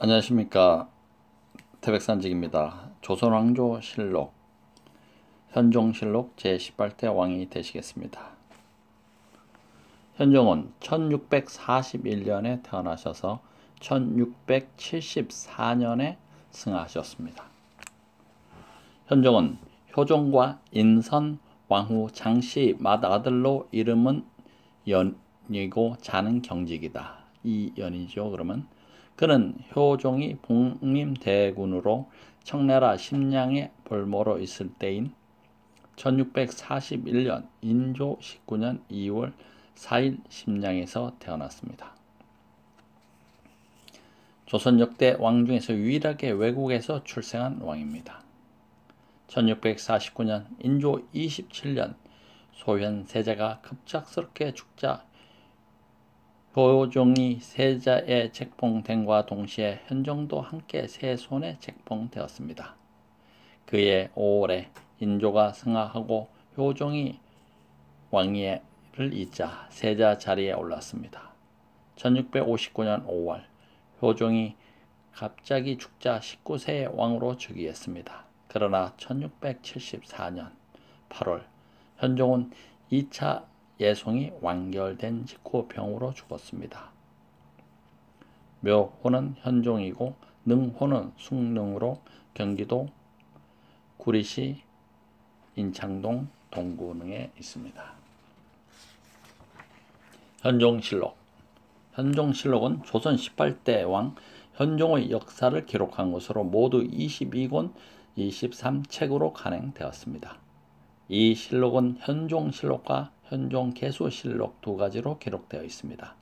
안녕하십니까. 태백산직입니다. 조선왕조실록 현종실록 제18대 왕이 되시겠습니다. 현종은 1641년에 태어나셔서 1674년에 승하하셨습니다. 현종은 효종과 인선, 왕후 장씨 맏아들로 이름은 연이고 자는 경직이다. 이 연이죠. 그러면 그는 효종이 복림대군으로 청나라 심양에 볼모로 있을 때인 1641년 인조 19년 2월 4일 심양에서 태어났습니다. 조선 역대 왕 중에서 유일하게 외국에서 출생한 왕입니다. 1649년 인조 27년 소현 세자가 급작스럽게 죽자 효종이 세자에 책봉된과 동시에 현종도 함께 세손에 책봉되었습니다. 그해 5월에 인조가 승하하고 효종이 왕위를 잇자 세자 자리에 올랐습니다. 1659년 5월 효종이 갑자기 죽자 19세의 왕으로 즉위했습니다. 그러나 1674년 8월 현종은 2차 예송이 완결된 직후 병으로 죽었습니다. 묘호는 현종이고 능호는 숭능으로 경기도 구리시 인창동 동구릉에 있습니다. 현종실록 현종실록은 조선 18대 왕 현종의 역사를 기록한 것으로 모두 22권 23책으로 간행되었습니다. 이 실록은 현종실록과 현종개수실록 두 가지로 기록되어 있습니다.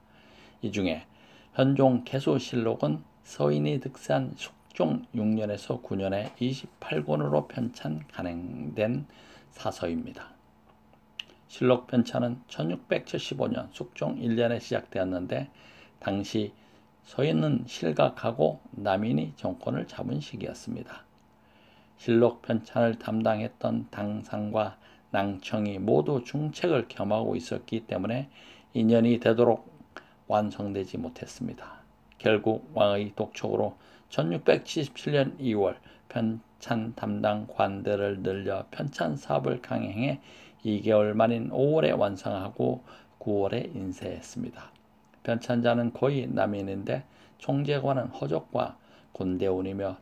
이 중에 현종개수실록은 서인이 득세한 숙종 6년에서 9년에 28권으로 편찬 간행된 사서입니다. 실록 편찬은 1675년 숙종 1년에 시작되었는데 당시 서인은 실각하고 남인이 정권을 잡은 시기였습니다. 실록 편찬을 담당했던 당상과 낭청이 모두 중책을 겸하고 있었기 때문에 인연이 되도록 완성되지 못했습니다. 결국 왕의 독촉으로 1677년 2월 편찬 담당 관들을 늘려 편찬 사업을 강행해 2개월 만인 5월에 완성하고 9월에 인쇄했습니다. 편찬자는 거의 남인인데 총재관은 허족과 군대운이며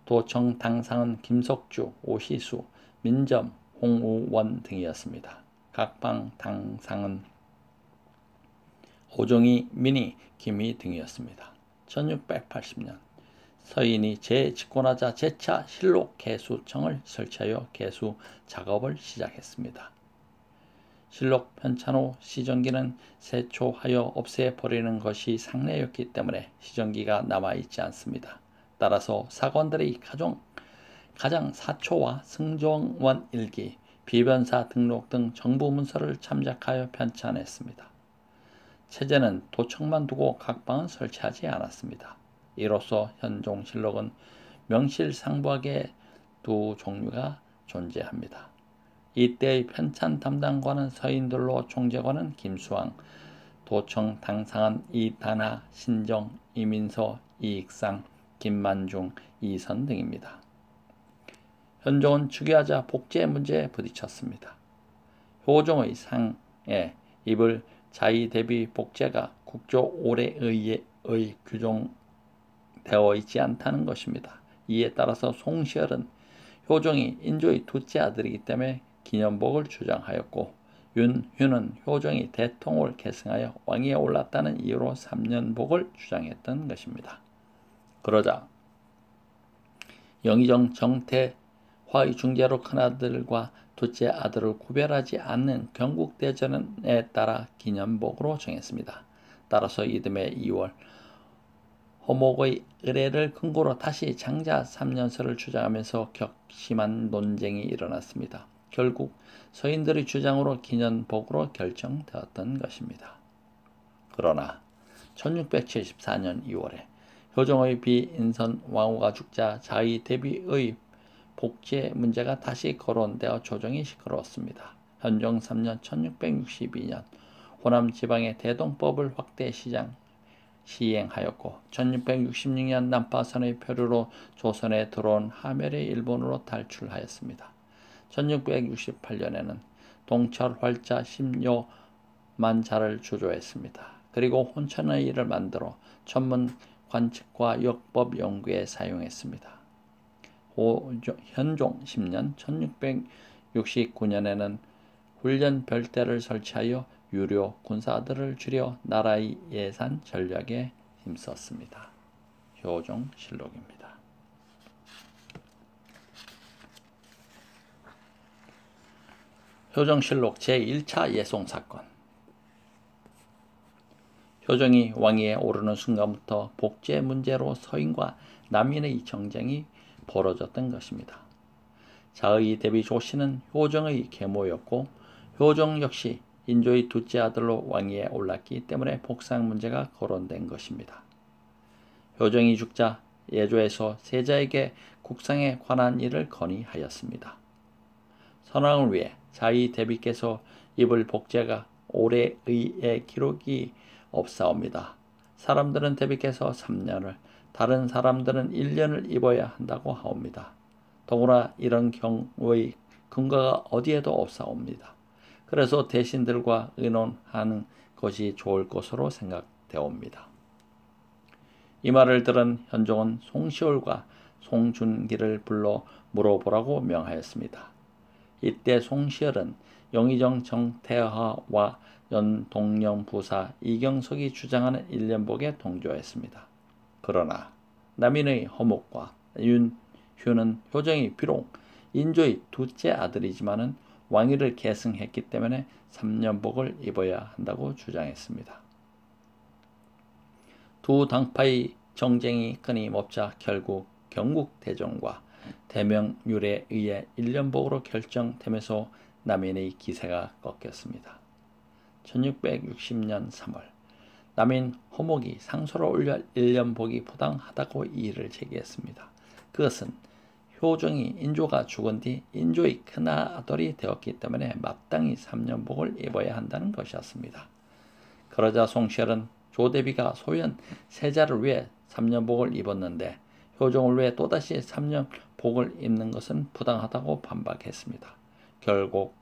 도청 당상은 김석주, 오시수, 민점, 홍우원 등이었습니다. 각방 당상은 오종이, 민희, 김희 등이었습니다. 1680년 서인이 재집권하자 재차 실록 개수청을 설치하여 개수 작업을 시작했습니다. 실록 편찬 후 시정기는 세초하여 없애버리는 것이 상례였기 때문에 시정기가 남아있지 않습니다. 따라서 사관들이 가장 사초와 승정원 일기, 비변사 등록 등 정부 문서를 참작하여 편찬했습니다. 체제는 도청만 두고 각방은 설치하지 않았습니다. 이로써 현종실록은 명실상부하게 두 종류가 존재합니다. 이때의 편찬 담당관은 서인들로 총재관은 김수왕, 도청 당상은 이단하, 신정, 이민서, 이익상, 김만중, 이선 등입니다. 현종은 즉위하자 복제 문제에 부딪혔습니다. 효종의 상에 입을 자의 대비 복제가 국조 오래의에 규정되어 있지 않다는 것입니다. 이에 따라서 송시열은 효종이 인조의 둘째 아들이기 때문에 기념복을 주장하였고 윤휴는 효종이 대통을 계승하여 왕위에 올랐다는 이유로 3년복을 주장했던 것입니다. 그러자 영의정 정태화의 중재로 큰아들과 둘째 아들을 구별하지 않는 경국대전에 따라 기념복으로 정했습니다. 따라서 이듬해 2월 허목의 의례를 근거로 다시 장자 3년설을 주장하면서 격심한 논쟁이 일어났습니다. 결국 서인들의 주장으로 기념복으로 결정되었던 것입니다. 그러나 1674년 2월에 효종의 비인선 왕후가 죽자 자의 대비의 복제 문제가 다시 거론되어 조정이 시끄러웠습니다. 현종 3년 1662년 호남 지방의 대동법을 확대 시장 시행하였고 1666년 난파선의 표류로 조선에 들어온 하멜이 일본으로 탈출하였습니다. 1668년에는 동철 활자 10여 만 자를 주조했습니다. 그리고 혼천의 일을 만들어 전문 관측과 역법 연구에 사용했습니다. 현종 10년 1669년에는 훈련 별대를 설치하여 유료 군사들을 줄여 나라의 예산 전략에 힘썼습니다. 효종실록입니다. 효종실록 제1차 예송사건. 효종이 왕위에 오르는 순간부터 복제 문제로 서인과 남인의 정쟁이 벌어졌던 것입니다. 자의 대비 조씨는 효종의 계모였고 효종 역시 인조의 둘째 아들로 왕위에 올랐기 때문에 복상 문제가 거론된 것입니다. 효종이 죽자 예조에서 세자에게 국상에 관한 일을 건의하였습니다. 선왕을 위해 자의 대비께서 입을 복제가 올해의 기록이 없사옵니다. 사람들은 대비께서 3년을, 다른 사람들은 1년을 입어야 한다고 하옵니다. 더구나 이런 경우의 근거가 어디에도 없사옵니다. 그래서 대신들과 의논하는 것이 좋을 것으로 생각되옵니다. 이 말을 들은 현종은 송시월과 송준기를 불러 물어보라고 명하였습니다. 이때 송시월은 영의정 정태하와 연동령 부사 이경석이 주장하는 일년복에 동조했습니다. 그러나 남인의 허목과 윤휴는 효종이 비록 인조의 둘째 아들이지만은 왕위를 계승했기 때문에 3년복을 입어야 한다고 주장했습니다. 두 당파의 정쟁이 끊임없자 결국 경국대정과 대명률에 의해 1년복으로 결정되면서 남인의 기세가 꺾였습니다. 1660년 3월 남인 허목이 상소를 올려 1년복이 부당하다고 이의를 제기했습니다. 그것은 효종이 인조가 죽은 뒤 인조의 큰아들이 되었기 때문에 마땅히 3년복을 입어야 한다는 것이었습니다. 그러자 송시열은 조대비가 소현 세자를 위해 3년복을 입었는데 효종을 위해 또다시 3년복을 입는 것은 부당하다고 반박했습니다. 결국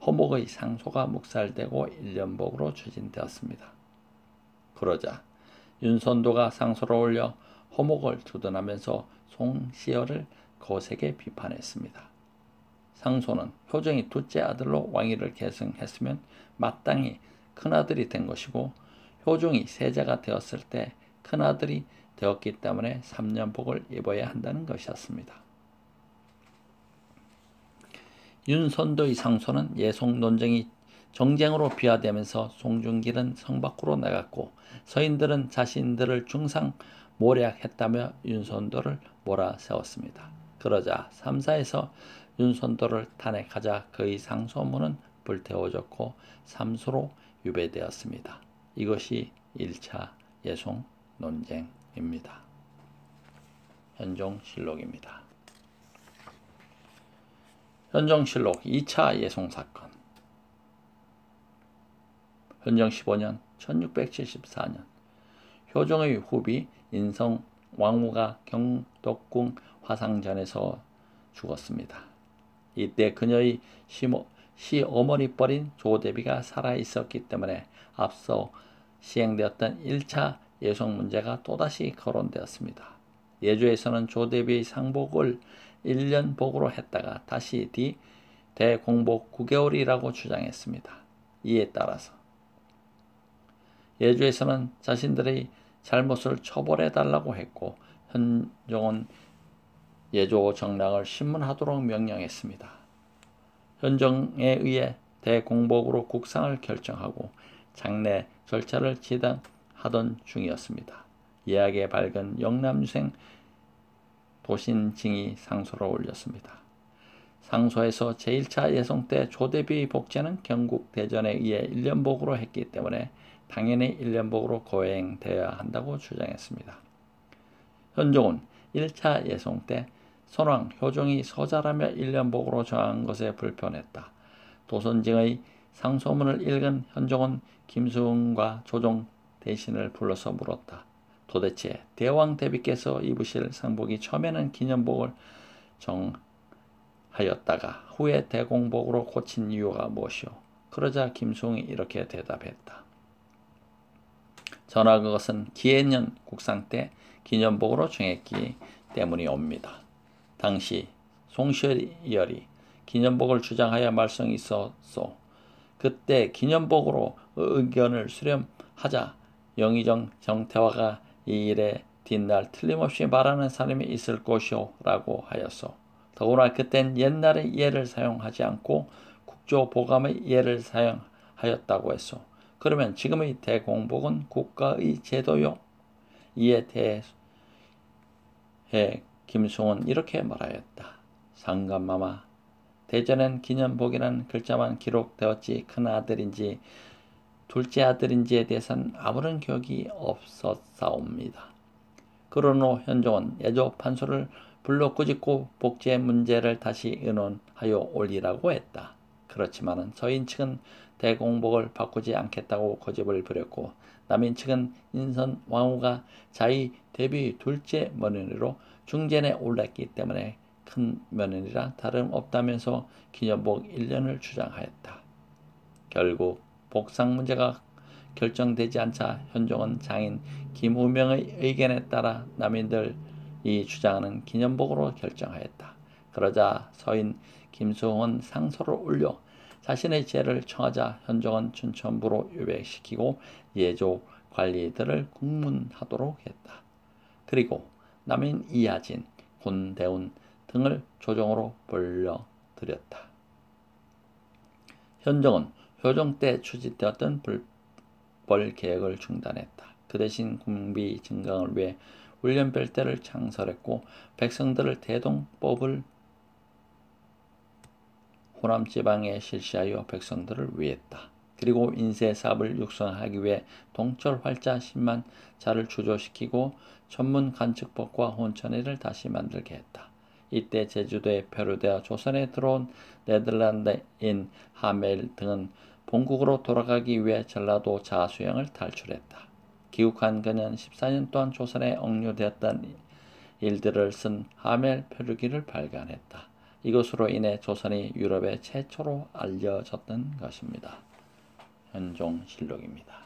허목의 상소가 묵살되고 1년복으로 추진되었습니다. 그러자 윤선도가 상소를 올려 허목을 두둔하면서 송시열을 거세게 비판했습니다. 상소는 효종이 둘째 아들로 왕위를 계승했으면 마땅히 큰아들이 된 것이고 효종이 세자가 되었을 때 큰아들이 되었기 때문에 3년복을 입어야 한다는 것이었습니다. 윤선도의 상소는 예송 논쟁이 정쟁으로 비화되면서 송준길은 성 밖으로 나갔고 서인들은 자신들을 중상 모략했다며 윤선도를 몰아세웠습니다. 그러자 3사에서 윤선도를 탄핵하자 그의 상소문은 불태워졌고 삼수로 유배되었습니다. 이것이 1차 예송 논쟁입니다. 현종실록입니다. 현종실록 2차 예송사건. 현종 15년 1674년 효종의 후비 인성 왕후가 경덕궁 화상전에서 죽었습니다. 이때 그녀의 시어머니뻘인 조대비가 살아있었기 때문에 앞서 시행되었던 1차 예송 문제가 또다시 거론되었습니다. 예조에서는 조대비의 상복을 1년복으로 했다가 다시 뒤 대공복 9개월이라고 주장했습니다. 이에 따라서 예조에서는 자신들의 잘못을 처벌해달라고 했고 현종은 예조 정랑을 신문하도록 명령했습니다. 현종에 의해 대공복으로 국상을 결정하고 장례 절차를 진행하던 중이었습니다. 예하게 밝은 영남유생 도신징이 상소를 올렸습니다. 상소에서 제1차 예송 때 조대비 복제는 경국대전에 의해 1년복으로 했기 때문에 당연히 1년복으로 거행되어야 한다고 주장했습니다. 현종은 1차 예송 때 선왕 효종이 서자라며 1년복으로 정한 것에 불편했다. 도선징의 상소문을 읽은 현종은 김수웅과 조종 대신을 불러서 물었다. 도대체 대왕 대비께서 입으실 상복이 처음에는 기념복을 정하였다가 후에 대공복으로 고친 이유가 무엇이오? 그러자 김수홍이 이렇게 대답했다. 전하 그것은 기해년 국상 때 기념복으로 정했기 때문이옵니다. 당시 송시열이 기념복을 주장하여 말썽이 있었소. 그때 기념복으로 의견을 수렴하자 영의정 정태화가 이 일에 뒷날 틀림없이 말하는 사람이 있을 것이오 라고 하였소. 더구나 그땐 옛날의 예를 사용하지 않고 국조보감의 예를 사용하였다고 했소. 그러면 지금의 대공복은 국가의 제도요? 이에 대해 김승훈은 이렇게 말하였다. 상감마마, 대전엔 기념복이라는 글자만 기록되었지 큰아들인지 둘째 아들인지에 대해서는 아무런 기억이 없었사옵니다. 그런 후 현종은 예조 판소를 불러 꾸짖고 복제 문제를 다시 의논하여 올리라고 했다. 그렇지만은 서인 측은 대공복을 바꾸지 않겠다고 고집을 부렸고 남인 측은 인선 왕후가 자의 대비 둘째 며느리로 중전에 올랐기 때문에 큰 며느리라 다름없다면서 기념복 1년을 주장하였다. 결국 복상 문제가 결정되지 않자 현종은 장인 김우명의 의견에 따라 남인들이 주장하는 기념복으로 결정하였다. 그러자 서인 김수홍은 상소를 올려 자신의 죄를 청하자 현종은 춘천부로 유배시키고 예조 관리들을 국문하도록 했다. 그리고 남인 이하진, 군대운 등을 조정으로 불러들였다. 현종은 효종 때 추진되었던 불벌 계획을 중단했다. 그 대신 군비 증강을 위해 훈련별대를 창설했고 백성들을 대동법을 호남 지방에 실시하여 백성들을 위했다. 그리고 인쇄사업을 육성하기 위해 동철 활자 10만 자를 주조시키고 천문 관측법과 혼천회를 다시 만들게 했다. 이때 제주도에 표류되어 조선에 들어온 네덜란드인 하멜 등은 본국으로 돌아가기 위해 전라도 자수영을 탈출했다. 귀국한 그는 14년 동안 조선에 억류되었던 일들을 쓴 하멜 표류기를 발간했다. 이것으로 인해 조선이 유럽에 최초로 알려졌던 것입니다. 현종실록입니다.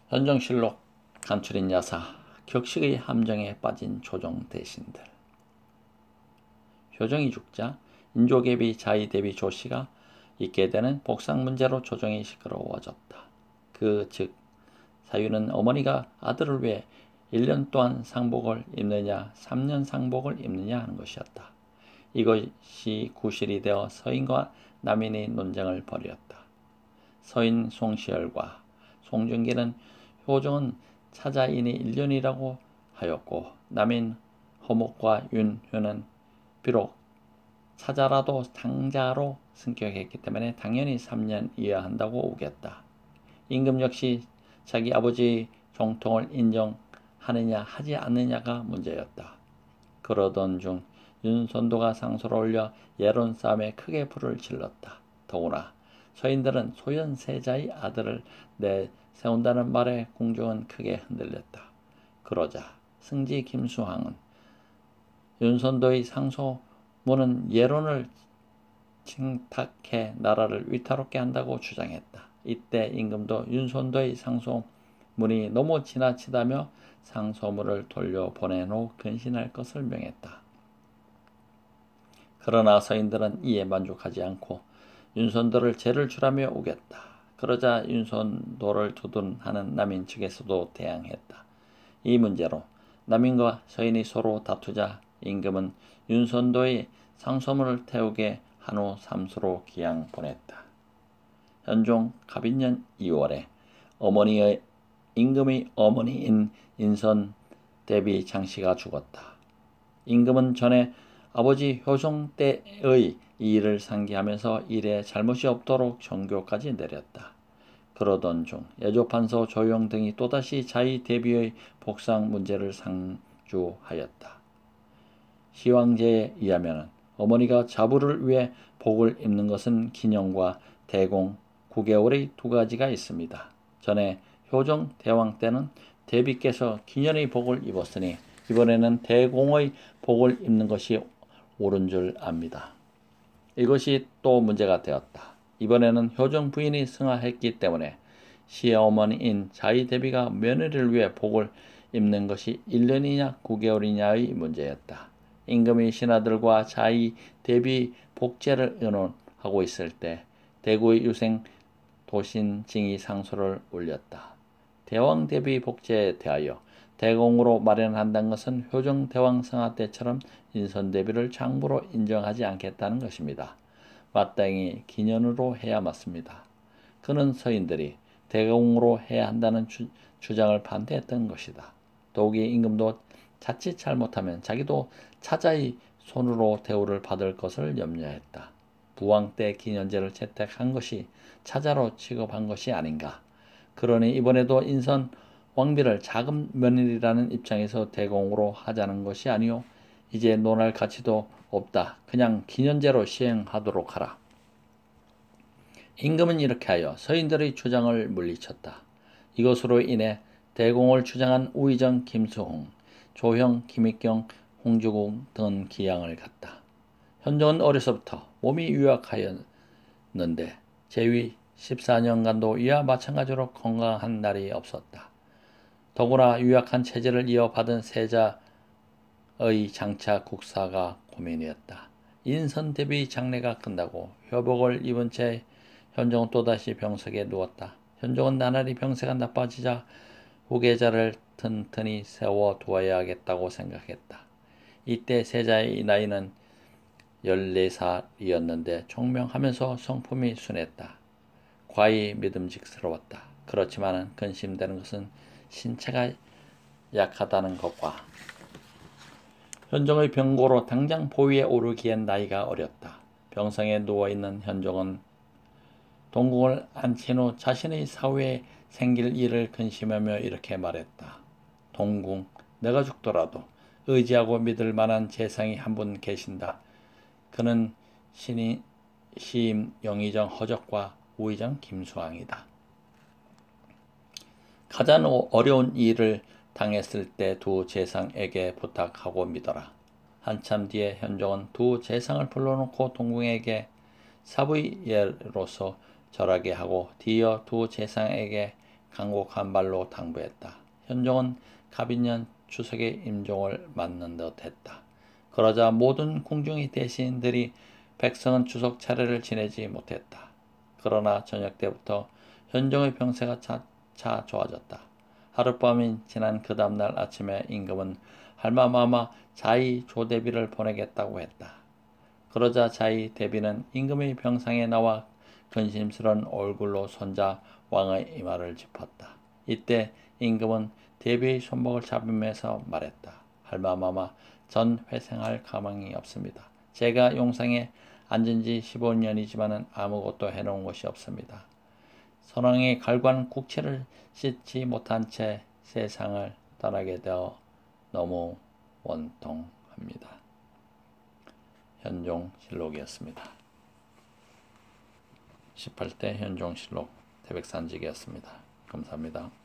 현종실록 간추린 야사 격식의 함정에 빠진 조정 대신들. 효종이 죽자 인조계비 자의 대비 조씨가 있게 되는 복상 문제로 조정이 시끄러워졌다. 그 즉 사유는 어머니가 아들을 위해 1년 동안 상복을 입느냐 3년 상복을 입느냐 하는 것이었다. 이것이 구실이 되어 서인과 남인이 논쟁을 벌였다. 서인 송시열과 송중기는 효종은 차자인이 1년이라고 하였고 남인 허목과 윤효는 비록 차자라도 당자로 승격했기 때문에 당연히 3년이어야 한다고 우겼다. 임금 역시 자기 아버지의 정통을 인정하느냐 하지 않느냐가 문제였다. 그러던 중 윤선도가 상소를 올려 예론 싸움에 크게 불을 질렀다. 더구나 서인들은 소현세자의 아들을 내세운다는 말에 궁중은 크게 흔들렸다. 그러자 승지 김수항은 윤선도의 상소문은 예론을 칭탁해 나라를 위태롭게 한다고 주장했다. 이때 임금도 윤선도의 상소문이 너무 지나치다며 상소문을 돌려보낸 후 근신할 것을 명했다. 그러나 서인들은 이에 만족하지 않고 윤선도를 죄를 주라며 우겼다. 그러자 윤선도를 두둔하는 남인 측에서도 대항했다. 이 문제로 남인과 서인이 서로 다투자 임금은 윤선도의 상소문을 태우게 한 후 삼수로 기양 보냈다. 현종 갑인년 2월에 임금의 어머니인 인선 대비 장씨가 죽었다. 임금은 전에 아버지 효종 때의 이 일을 상기하면서 일에 잘못이 없도록 정교까지 내렸다. 그러던 중 예조판서 조용 등이 또다시 자의 대비의 복상 문제를 상주하였다. 시황제에 의하면 어머니가 자부를 위해 복을 입는 것은 기념과 대공, 9개월의 두 가지가 있습니다. 전에 효종 대왕 때는 대비께서 기년의 복을 입었으니 이번에는 대공의 복을 입는 것이 옳은 줄 압니다. 이것이 또 문제가 되었다. 이번에는 효종 부인이 승하했기 때문에 시어머니인 자의 대비가 며느리를 위해 복을 입는 것이 1년이냐 9개월이냐의 문제였다. 임금이 신하들과 자의 대비 복제를 의논하고 있을 때 대구의 유생 도신징이 상소를 올렸다. 대왕 대비 복제에 대하여 대공으로 마련한다는 것은 효종 대왕 승하 때처럼 인선 대비를 장부로 인정하지 않겠다는 것입니다. 마땅히 기년으로 해야 맞습니다. 그는 서인들이 대공으로 해야 한다는 주장을 반대했던 것이다. 더욱이 임금도 자칫 잘못하면 자기도 차자의 손으로 대우를 받을 것을 염려했다. 부왕 때 기년제를 채택한 것이 차자로 취급한 것이 아닌가. 그러니 이번에도 인선 왕비를 작은 며느리라는 입장에서 대공으로 하자는 것이 아니오. 이제 논할 가치도 없다. 그냥 기년제로 시행하도록 하라. 임금은 이렇게 하여 서인들의 주장을 물리쳤다. 이것으로 인해 대공을 주장한 우의정, 김수홍, 조형, 김익경, 홍주공 등은 기양을 갔다. 현종은 어려서부터 몸이 유약하였는데 제위 14년간도 이와 마찬가지로 건강한 날이 없었다. 더구나 유약한 체제를 이어받은 세자의 장차 국사가 고민이었다. 인선 대비 장례가 끝나고 효복을 입은 채 현종은 또다시 병석에 누웠다. 현종은 나날이 병세가 나빠지자 후계자를 튼튼히 세워두어야겠다고 생각했다. 이때 세자의 나이는 14살이었는데 총명하면서 성품이 순했다. 과히 믿음직스러웠다. 그렇지만 근심되는 것은 신체가 약하다는 것과 현종의 병고로 당장 보위에 오르기엔 나이가 어렸다. 병상에 누워있는 현종은 동궁을 앉힌 후 자신의 사후에 생길 일을 근심하며 이렇게 말했다. 동궁, 내가 죽더라도 의지하고 믿을 만한 재상이 한 분 계신다. 그는 시임 영의정 허적과 우의정 김수왕이다. 가장 어려운 일을 당했을 때 두 재상에게 부탁하고 믿어라. 한참 뒤에 현종은 두 재상을 불러놓고 동궁에게 사부예로서 절하게 하고 뒤이어 두 재상에게 간곡한 말로 당부했다. 현종은 갑인년 추석에 임종을 맞는 듯 했다. 그러자 모든 궁중의 대신들이 백성은 추석 차례를 지내지 못했다. 그러나 저녁 때부터 현종의 병세가 차차 좋아졌다. 하룻밤이 지난 그 다음날 아침에 임금은 할마마마 자의 조대비를 보내겠다고 했다. 그러자 자의 대비는 임금의 병상에 나와 근심스런 얼굴로 손자 왕의 이마를 짚었다. 이때 임금은 대비의 손목을 잡으면서 말했다. 할마마마, 전 회생할 가망이 없습니다. 제가 용상에 앉은 지 15년이지만 아무것도 해놓은 것이 없습니다. 선왕의 갈관 국채를 씻지 못한 채 세상을 떠나게 되어 너무 원통합니다. 현종실록이었습니다. 18대 현종실록 태백산직이었습니다. 감사합니다.